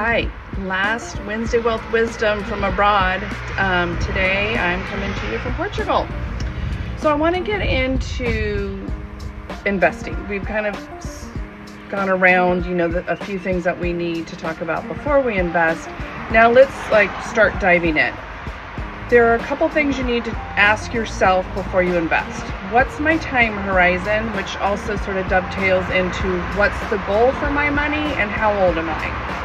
Hi, last Wednesday Wealth Wisdom from abroad. Today I'm coming to you from Portugal. So I want to get into investing. We've kind of gone around, a few things that we need to talk about before we invest. Now let's start diving in. There are a couple things you need to ask yourself before you invest. What's my time horizon, which also sort of dovetails into what's the goal for my money and how old am I?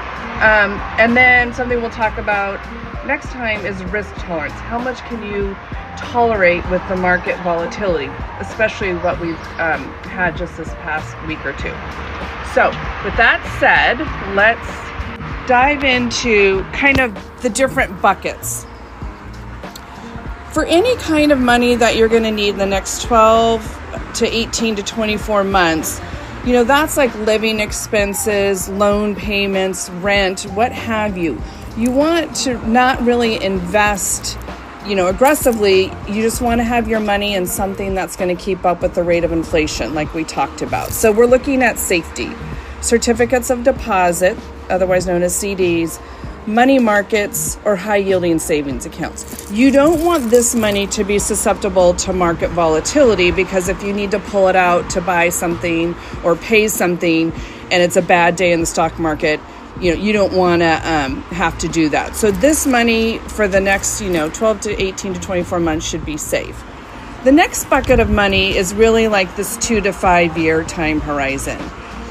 And then something we'll talk about next time is risk tolerance. How much can you tolerate with the market volatility, especially what we've had just this past week or two. So with that said, let's dive into kind of the different buckets. For any kind of money that you're going to need in the next 12 to 18 to 24 months, that's like living expenses, loan payments, rent, what have you. You want to not really invest, aggressively. You just want to have your money in something that's going to keep up with the rate of inflation, like we talked about. So we're looking at safety, certificates of deposit, otherwise known as CDs, money markets, or high-yielding savings accounts. You don't want this money to be susceptible to market volatility, because if you need to pull it out to buy something or pay something and it's a bad day in the stock market, you don't want to have to do that. So this money for the next 12 to 18 to 24 months should be safe. The next bucket of money is really like this 2 to 5 year time horizon.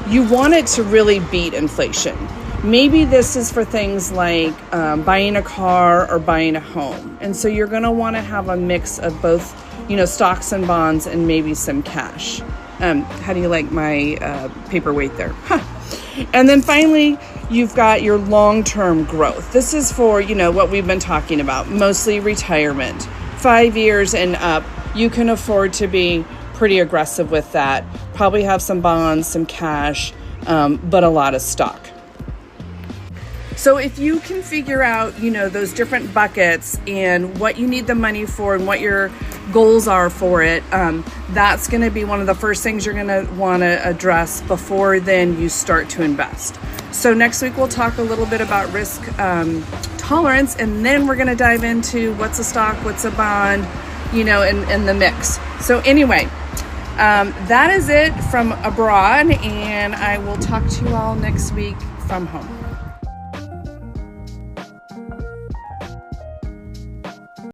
You want it to really beat inflation. Maybe this is for things like buying a car or buying a home. And so you're going to want to have a mix of both, stocks and bonds and maybe some cash. How do you like my paperweight there? And then finally, you've got your long-term growth. This is for, what we've been talking about, mostly retirement. 5 years and up, you can afford to be pretty aggressive with that. Probably have some bonds, some cash, but a lot of stock. So if you can figure out, those different buckets and what you need the money for and what your goals are for it, that's going to be one of the first things you're going to want to address before then you start to invest. So next week we'll talk a little bit about risk tolerance, and then we're going to dive into what's a stock, what's a bond, in the mix. So anyway, that is it from abroad, and I will talk to you all next week from home.